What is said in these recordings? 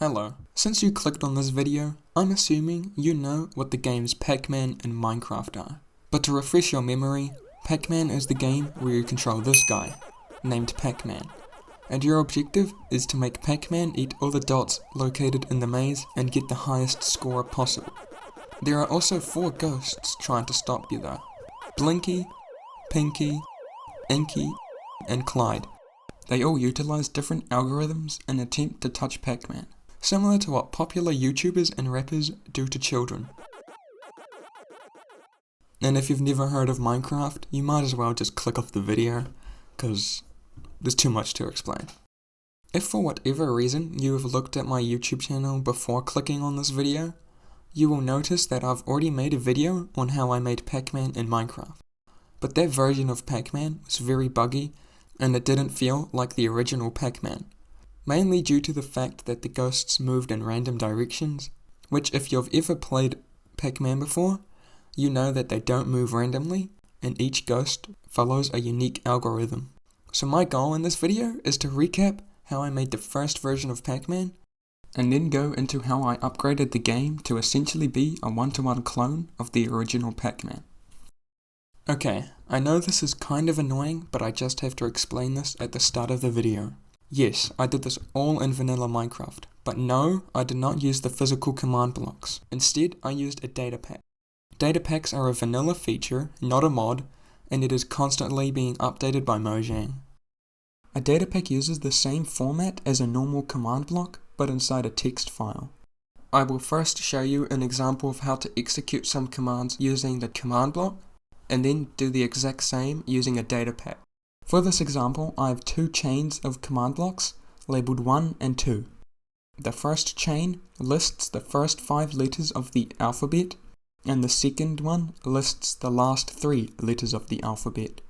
Hello. Since you clicked on this video, I'm assuming you know what the games Pacman and Minecraft are. But to refresh your memory, Pacman is the game where you control this guy, named Pacman. And your objective is to make Pacman eat all the dots located in the maze and get the highest score possible. There are also 4 ghosts trying to stop you though. Blinky, Pinky, Inky, and Clyde. They all utilize different algorithms in an attempt to touch Pacman, similar to what popular YouTubers and rappers do to children. And if you've never heard of Minecraft, you might as well just click off the video, cause there's too much to explain. If for whatever reason you have looked at my YouTube channel before clicking on this video, you will notice that I've already made a video on how I made Pacman in Minecraft. But that version of Pacman was very buggy, and it didn't feel like the original Pacman. Mainly due to the fact that the ghosts moved in random directions, which if you've ever played Pacman before, you know that they don't move randomly, and each ghost follows a unique algorithm. So my goal in this video is to recap how I made the first version of Pacman, and then go into how I upgraded the game to essentially be a one-to-one clone of the original Pacman. Okay, I know this is kind of annoying, but I just have to explain this at the start of the video. Yes, I did this all in vanilla Minecraft, but no, I did not use the physical command blocks. Instead, I used a data pack. Data packs are a vanilla feature, not a mod, and it is constantly being updated by Mojang. A data pack uses the same format as a normal command block, but inside a text file. I will first show you an example of how to execute some commands using the command block, and then do the exact same using a data pack. For this example, I have 2 chains of command blocks, labeled 1 and 2. The first chain lists the first 5 letters of the alphabet, and the second one lists the last 3 letters of the alphabet.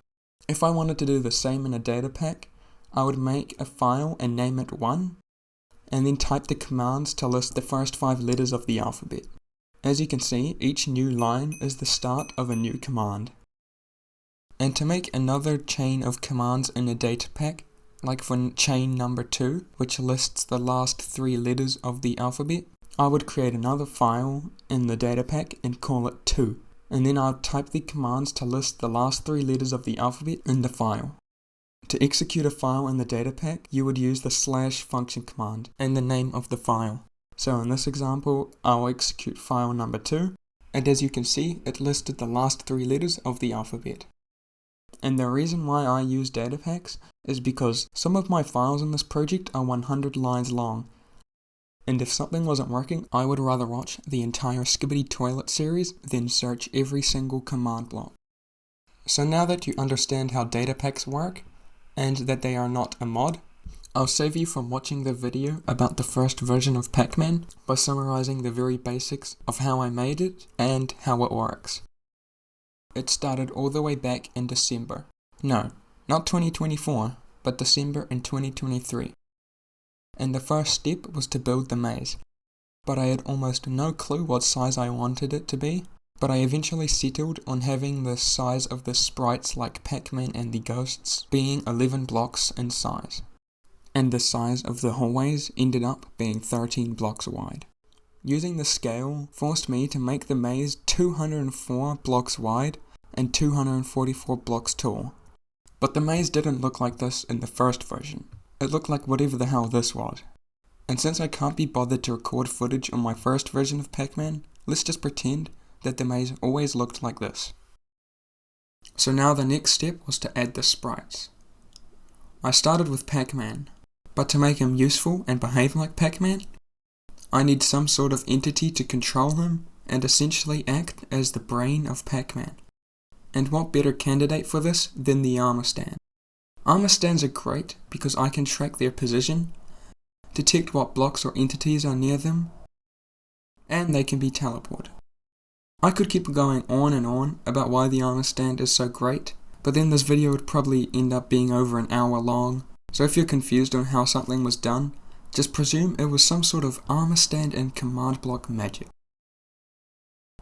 If I wanted to do the same in a data pack, I would make a file and name it 1, and then type the commands to list the first 5 letters of the alphabet. As you can see, each new line is the start of a new command. And to make another chain of commands in a data pack, like for chain number 2, which lists the last 3 letters of the alphabet, I would create another file in the data pack and call it 2, and then I would type the commands to list the last 3 letters of the alphabet in the file. To execute a file in the data pack, you would use the / function command and the name of the file. So in this example, I'll execute file number 2, and as you can see, it listed the last 3 letters of the alphabet. And the reason why I use data packs is because some of my files in this project are 100 lines long, and if something wasn't working, I would rather watch the entire Skibidi Toilet series than search every single command block. So now that you understand how data packs work, and that they are not a mod, I'll save you from watching the video about the first version of Pacman by summarizing the very basics of how I made it and how it works. It started all the way back in December. No, not 2024, but December in 2023. And the first step was to build the maze. But I had almost no clue what size I wanted it to be, but I eventually settled on having the size of the sprites like Pacman and the ghosts being 11 blocks in size. And the size of the hallways ended up being 13 blocks wide. Using the scale forced me to make the maze 204 blocks wide and 244 blocks tall. But the maze didn't look like this in the first version. It looked like whatever the hell this was. And since I can't be bothered to record footage on my first version of Pacman, let's just pretend that the maze always looked like this. So now the next step was to add the sprites. I started with Pacman, but to make him useful and behave like Pacman, I need some sort of entity to control him and essentially act as the brain of Pacman. And what better candidate for this than the armor stand? Armor stands are great because I can track their position, detect what blocks or entities are near them, and they can be teleported. I could keep going on and on about why the armor stand is so great, but then this video would probably end up being over an hour long, so if you're confused on how something was done, just presume it was some sort of armor stand and command block magic.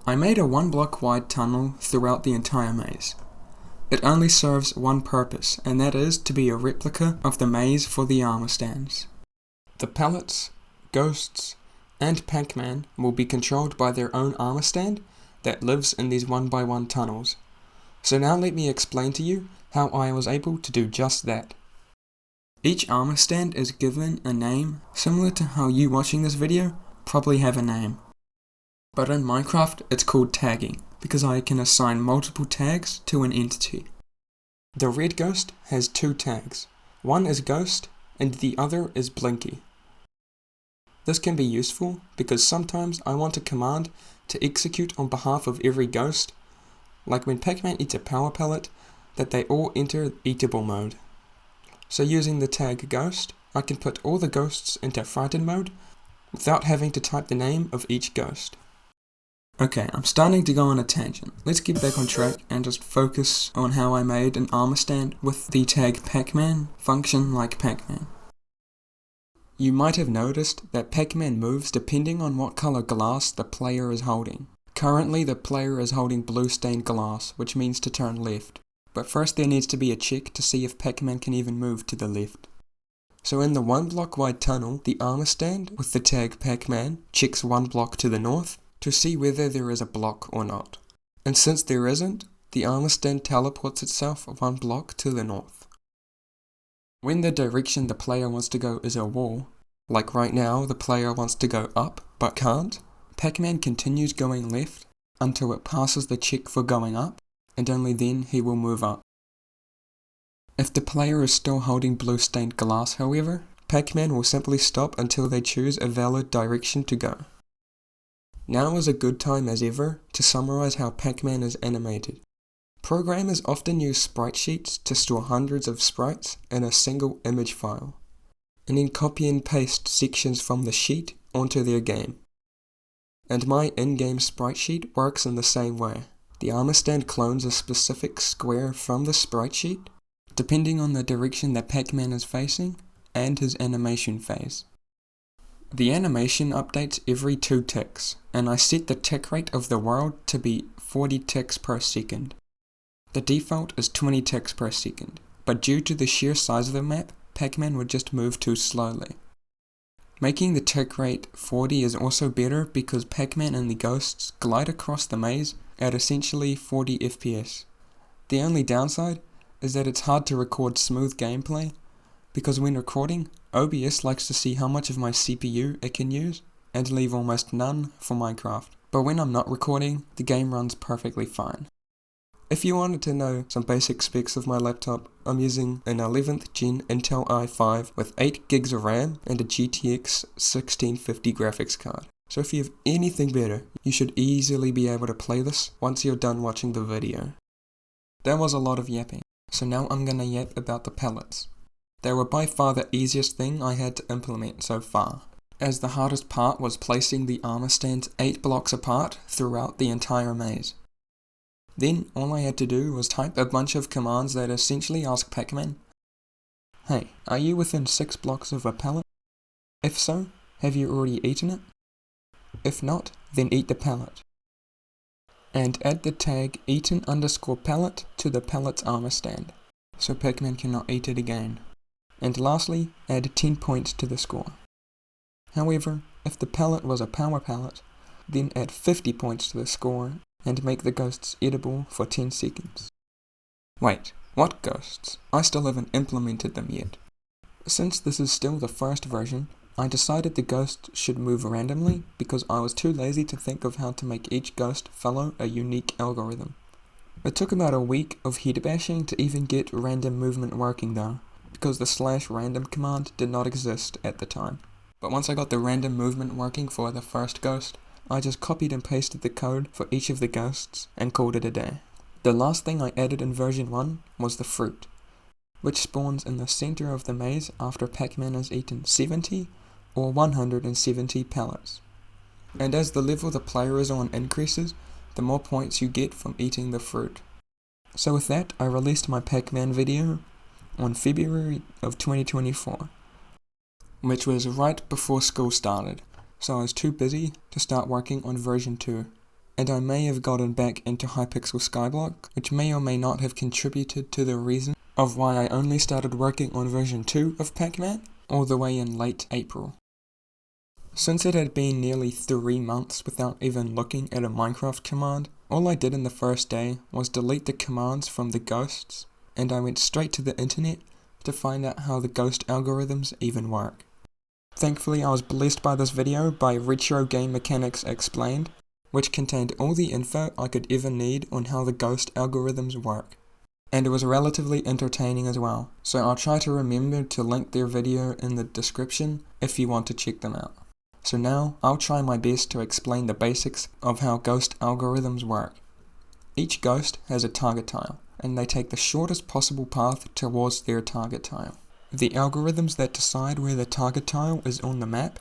I made a 1 block wide tunnel throughout the entire maze. It only serves one purpose, and that is to be a replica of the maze for the armor stands. The pallets ghosts, and Pacman will be controlled by their own armor stand that lives in these 1x1 tunnels. So now let me explain to you how I was able to do just that. Each armor stand is given a name similar to how you watching this video probably have a name. But in Minecraft it's called tagging because I can assign multiple tags to an entity. The red ghost has 2 tags. One is ghost and the other is Blinky. This can be useful because sometimes I want a command to execute on behalf of every ghost, like when Pacman eats a power pellet, that they all enter eatable mode. So using the tag ghost, I can put all the ghosts into frightened mode without having to type the name of each ghost. Okay, I'm starting to go on a tangent. Let's get back on track and just focus on how I made an armor stand with the tag Pacman function like Pacman. You might have noticed that Pacman moves depending on what color glass the player is holding. Currently the player is holding blue stained glass, which means to turn left. But first there needs to be a check to see if Pacman can even move to the left. So in the 1 block wide tunnel, the armor stand with the tag Pacman checks 1 block to the north to see whether there is a block or not. And since there isn't, the armor stand teleports itself 1 block to the north. When the direction the player wants to go is a wall, like right now the player wants to go up but can't, Pacman continues going left until it passes the check for going up, and only then he will move up. If the player is still holding blue stained glass however, Pacman will simply stop until they choose a valid direction to go. Now is a good time as ever to summarize how Pacman is animated. Programmers often use sprite sheets to store hundreds of sprites in a single image file, and then copy and paste sections from the sheet onto their game. And my in-game sprite sheet works in the same way. The armor stand clones a specific square from the sprite sheet, depending on the direction that Pacman is facing and his animation phase. The animation updates every 2 ticks, and I set the tick rate of the world to be 40 ticks per second. The default is 20 ticks per second, but due to the sheer size of the map, Pacman would just move too slowly. Making the tick rate 40 is also better because Pacman and the ghosts glide across the maze at essentially 40 FPS. The only downside is that it's hard to record smooth gameplay, because when recording, OBS likes to see how much of my CPU it can use and leave almost none for Minecraft. But when I'm not recording, the game runs perfectly fine. If you wanted to know some basic specs of my laptop, I'm using an 11th gen Intel i5 with 8 gigs of RAM and a GTX 1650 graphics card. So if you have anything better, you should easily be able to play this once you're done watching the video. That was a lot of yapping, so now I'm gonna yap about the pellets. They were by far the easiest thing I had to implement so far, as the hardest part was placing the armor stands 8 blocks apart throughout the entire maze. Then all I had to do was type a bunch of commands that essentially ask Pacman, "Hey, are you within 6 blocks of a pellet? If so, have you already eaten it? If not, then eat the pellet." And add the tag eaten_pellet to the pellet's armor stand, so Pacman cannot eat it again. And lastly, add 10 points to the score. However, if the pellet was a power pellet, then add 50 points to the score and make the ghosts edible for 10 seconds. Wait, what ghosts? I still haven't implemented them yet. Since this is still the first version, I decided the ghosts should move randomly because I was too lazy to think of how to make each ghost follow a unique algorithm. It took about a week of head bashing to even get random movement working though, because the /random command did not exist at the time. But once I got the random movement working for the first ghost, I just copied and pasted the code for each of the ghosts and called it a day. The last thing I added in version 1 was the fruit, which spawns in the center of the maze after Pacman has eaten 70 or 170 pellets. And as the level the player is on increases, the more points you get from eating the fruit. So with that, I released my Pacman video on February of 2024, which was right before school started. So I was too busy to start working on version 2, and I may have gotten back into Hypixel Skyblock, which may or may not have contributed to the reason of why I only started working on version 2 of Pacman all the way in late April. Since it had been nearly 3 months without even looking at a Minecraft command, all I did in the first day was delete the commands from the ghosts, and I went straight to the internet to find out how the ghost algorithms even work. Thankfully, I was blessed by this video by Retro Game Mechanics Explained, which contained all the info I could ever need on how the ghost algorithms work. And it was relatively entertaining as well, so I'll try to remember to link their video in the description if you want to check them out. So now, I'll try my best to explain the basics of how ghost algorithms work. Each ghost has a target tile, and they take the shortest possible path towards their target tile. The algorithms that decide where the target tile is on the map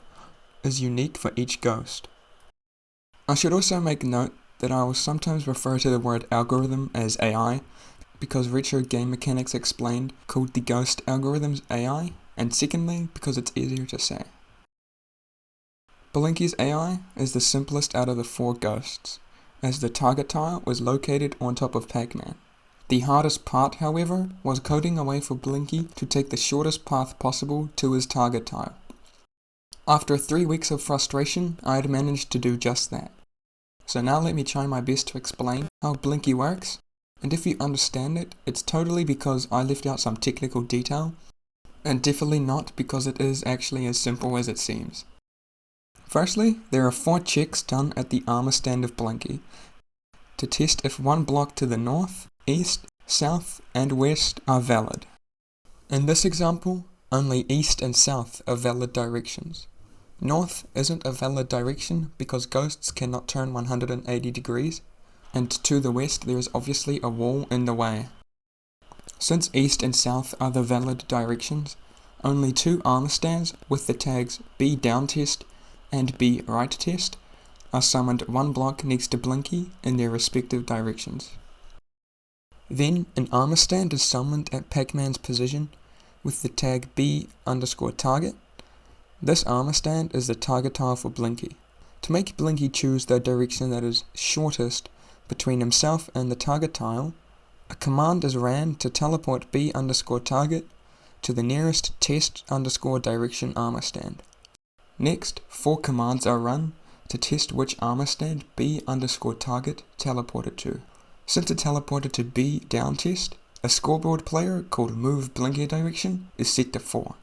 is unique for each ghost. I should also make note that I will sometimes refer to the word algorithm as AI, because Retro Game Mechanics Explained called the ghost algorithms AI, and secondly, because it's easier to say. Blinky's AI is the simplest out of the 4 ghosts, as the target tile was located on top of Pacman. The hardest part, however, was coding a way for Blinky to take the shortest path possible to his target tile. After 3 weeks of frustration, I had managed to do just that. So now let me try my best to explain how Blinky works, and if you understand it, it's totally because I left out some technical detail, and definitely not because it is actually as simple as it seems. Firstly, there are 4 checks done at the armor stand of Blinky to test if one block to the north, east, south, and west are valid. In this example, only east and south are valid directions. North isn't a valid direction because ghosts cannot turn 180 degrees, and to the west there is obviously a wall in the way. Since east and south are the valid directions, only 2 armor stands with the tags B down test and B right test are summoned 1 block next to Blinky in their respective directions. Then an armor stand is summoned at Pacman's position with the tag B_target. This armor stand is the target tile for Blinky. To make Blinky choose the direction that is shortest between himself and the target tile, a command is ran to teleport B_target to the nearest test_direction armor stand. Next, 4 commands are run to test which armor stand B_target teleported to. Since it teleported to B down test, a scoreboard player called Move Blinky Direction is set to 4,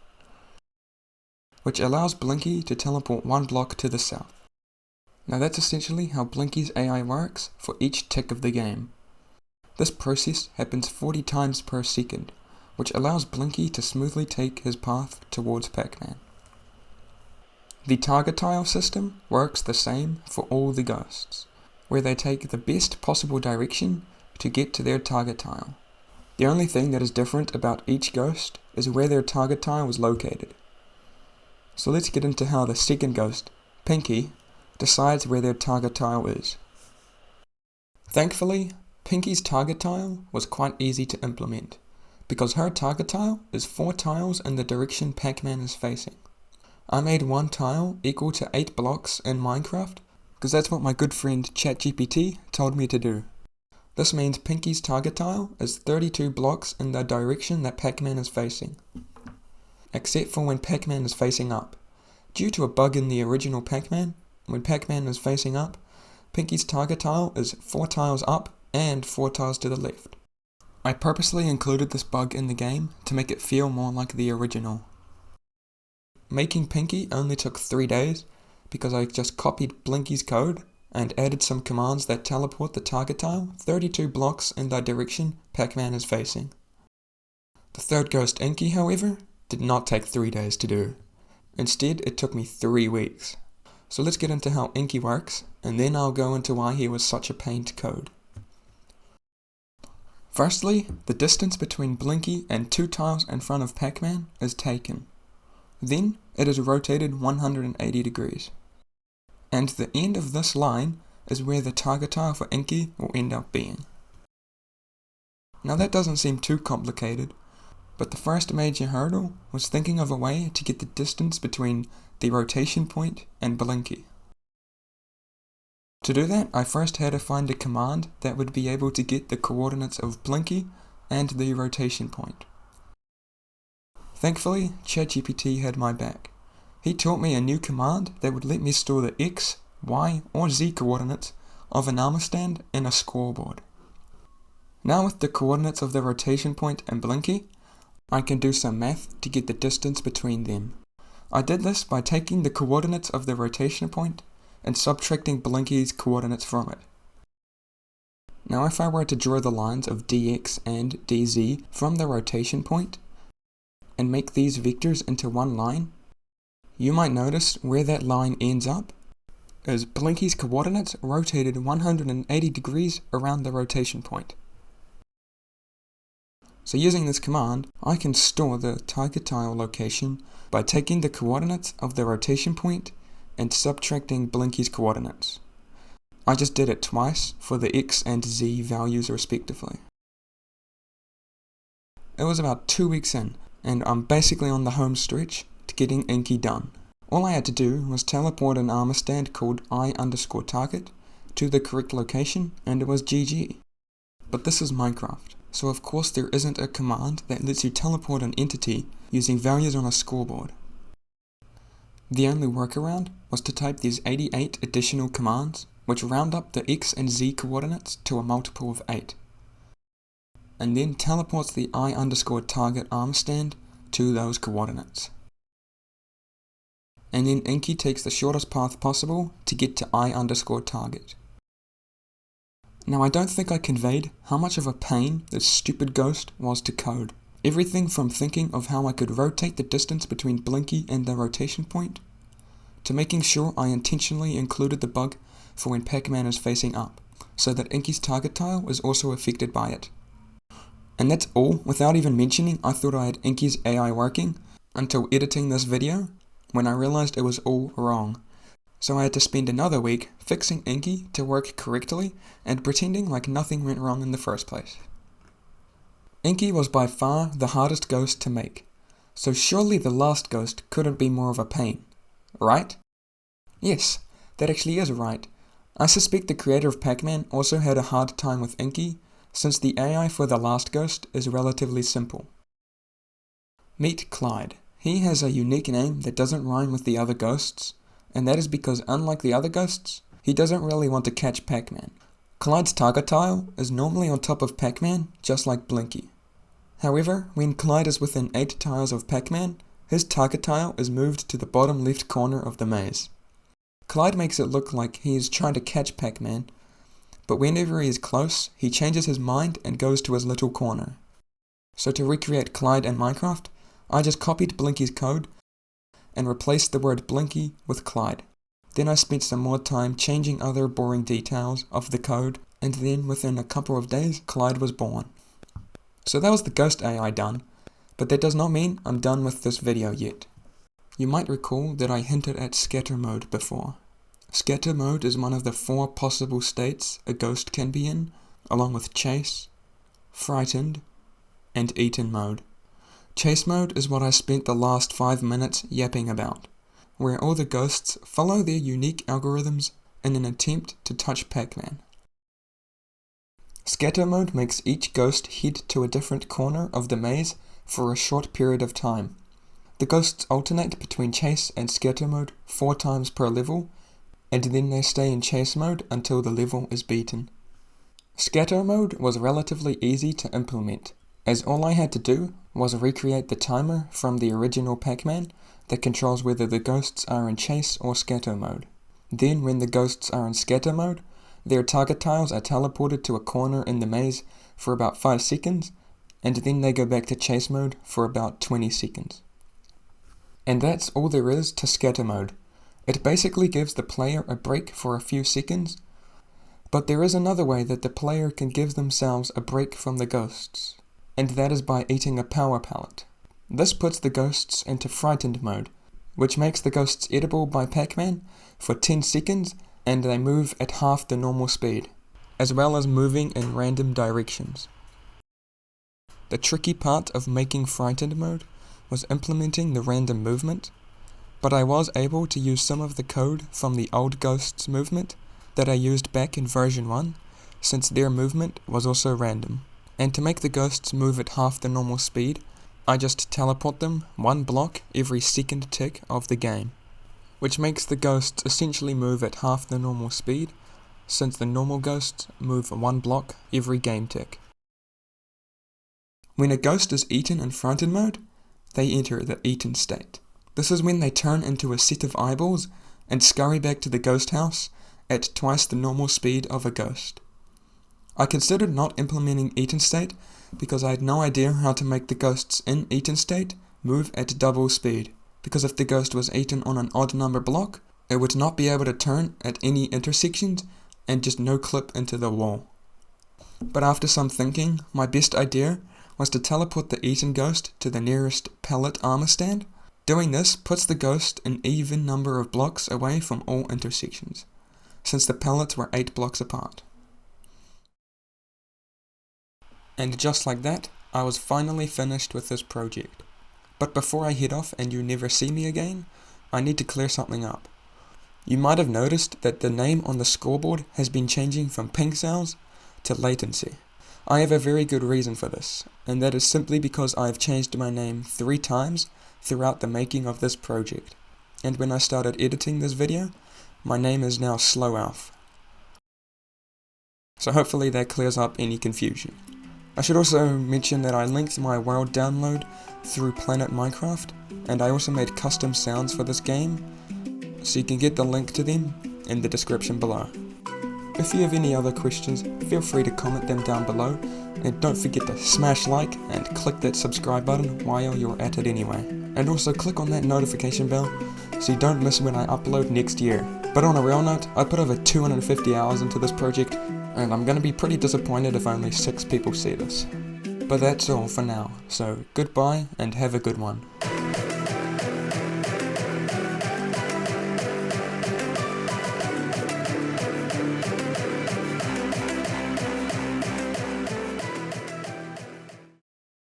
which allows Blinky to teleport 1 block to the south. Now that's essentially how Blinky's AI works for each tick of the game. This process happens 40 times per second, which allows Blinky to smoothly take his path towards Pacman. The target tile system works the same for all the ghosts, where they take the best possible direction to get to their target tile. The only thing that is different about each ghost is where their target tile was located. So let's get into how the second ghost, Pinky, decides where their target tile is. Thankfully, Pinky's target tile was quite easy to implement, because her target tile is 4 tiles in the direction Pacman is facing. I made 1 tile equal to 8 blocks in Minecraft, because that's what my good friend ChatGPT told me to do. This means Pinky's target tile is 32 blocks in the direction that Pacman is facing, except for when Pacman is facing up. Due to a bug in the original Pacman, when Pacman is facing up, Pinky's target tile is 4 tiles up and 4 tiles to the left. I purposely included this bug in the game to make it feel more like the original. Making Pinky only took 3 days because I just copied Blinky's code and added some commands that teleport the target tile 32 blocks in the direction Pacman is facing. The third ghost, Inky, however, did not take 3 days to do. Instead, it took me 3 weeks. So let's get into how Inky works, and then I'll go into why he was such a pain to code. Firstly, the distance between Blinky and 2 tiles in front of Pacman is taken. Then, it is rotated 180 degrees. And the end of this line is where the target tile for Inky will end up being. Now that doesn't seem too complicated, but the first major hurdle was thinking of a way to get the distance between the rotation point and Blinky. To do that, I first had to find a command that would be able to get the coordinates of Blinky and the rotation point. Thankfully, ChatGPT had my back, He taught me a new command that would let me store the X, Y, or Z coordinates of an armor stand in a scoreboard. Now with the coordinates of the rotation point and Blinky, I can do some math to get the distance between them. I did this by taking the coordinates of the rotation point and subtracting Blinky's coordinates from it. Now if I were to draw the lines of dx and dz from the rotation point and make these vectors into one line, you might notice where that line ends up is Blinky's coordinates rotated 180 degrees around the rotation point. So using this command, I can store the tiger tile location by taking the coordinates of the rotation point and subtracting Blinky's coordinates. I just did it twice for the X and Z values respectively. It was about 2 weeks in, and I'm basically on the home stretch to getting Inky done. All I had to do was teleport an armor stand called I_target to the correct location and it was GG. But this is Minecraft, so of course there isn't a command that lets you teleport an entity using values on a scoreboard. The only workaround was to type these 88 additional commands which round up the X and Z coordinates to a multiple of 8, and then teleports the I_target armor stand to those coordinates. And then Inky takes the shortest path possible to get to I_target. Now I don't think I conveyed how much of a pain this stupid ghost was to code. Everything from thinking of how I could rotate the distance between Blinky and the rotation point, to making sure I intentionally included the bug for when Pacman is facing up, so that Inky's target tile is also affected by it. And that's all without even mentioning I thought I had Inky's AI working until editing this video, when I realized it was all wrong. So I had to spend another week fixing Inky to work correctly and pretending like nothing went wrong in the first place. Inky was by far the hardest ghost to make, so surely the last ghost couldn't be more of a pain, right? Yes, that actually is right. I suspect the creator of Pacman also had a hard time with Inky, since the AI for the last ghost is relatively simple. Meet Clyde. He has a unique name that doesn't rhyme with the other ghosts, and that is because unlike the other ghosts, he doesn't really want to catch Pacman. Clyde's target tile is normally on top of Pacman, just like Blinky. However, when Clyde is within 8 tiles of Pacman, his target tile is moved to the bottom left corner of the maze. Clyde makes it look like he is trying to catch Pacman, but whenever he is close, he changes his mind and goes to his little corner. So to recreate Clyde in Minecraft, I just copied Blinky's code and replaced the word Blinky with Clyde. Then I spent some more time changing other boring details of the code, and then within a couple of days, Clyde was born. So that was the ghost AI done, but that does not mean I'm done with this video yet. You might recall that I hinted at scatter mode before. Scatter mode is one of the 4 possible states a ghost can be in, along with chase, frightened, and eaten mode. Chase mode is what I spent the last 5 minutes yapping about, where all the ghosts follow their unique algorithms in an attempt to touch Pacman. Scatter mode makes each ghost head to a different corner of the maze for a short period of time. The ghosts alternate between chase and scatter mode 4 times per level, and then they stay in chase mode until the level is beaten. Scatter mode was relatively easy to implement, as all I had to do was recreate the timer from the original Pacman that controls whether the ghosts are in chase or scatter mode. Then when the ghosts are in scatter mode, their target tiles are teleported to a corner in the maze for about 5 seconds, and then they go back to chase mode for about 20 seconds. And that's all there is to scatter mode. It basically gives the player a break for a few seconds, but there is another way that the player can give themselves a break from the ghosts, and that is by eating a power pellet. This puts the ghosts into frightened mode, which makes the ghosts edible by Pacman for 10 seconds, and they move at half the normal speed, as well as moving in random directions. The tricky part of making frightened mode was implementing the random movement, but I was able to use some of the code from the old Ghosts movement that I used back in version 1, since their movement was also random. And to make the ghosts move at half the normal speed, I just teleport them 1 block every second tick of the game, which makes the ghosts essentially move at half the normal speed, since the normal ghosts move 1 block every game tick. When a ghost is eaten in fronted mode, they enter the eaten state. This is when they turn into a set of eyeballs and scurry back to the ghost house at twice the normal speed of a ghost. I considered not implementing eaten state because I had no idea how to make the ghosts in eaten state move at double speed, because if the ghost was eaten on an odd number block, it would not be able to turn at any intersections and just no clip into the wall. But after some thinking, my best idea was to teleport the eaten ghost to the nearest pellet armor stand. Doing this puts the ghost an even number of blocks away from all intersections, since the pellets were 8 blocks apart. And just like that, I was finally finished with this project. But before I head off and you never see me again, I need to clear something up. You might have noticed that the name on the scoreboard has been changing from ping cells to latency. I have a very good reason for this, and that is simply because I have changed my name 3 times throughout the making of this project. And when I started editing this video, my name is now SlowAlf. So hopefully that clears up any confusion. I should also mention that I linked my world download through Planet Minecraft, and I also made custom sounds for this game, so you can get the link to them in the description below. If you have any other questions, feel free to comment them down below, and don't forget to smash like and click that subscribe button while you're at it anyway. And also click on that notification bell so you don't miss when I upload next year. But on a real note, I put over 250 hours into this project, and I'm gonna be pretty disappointed if only 6 people see this. But that's all for now, so goodbye and have a good one.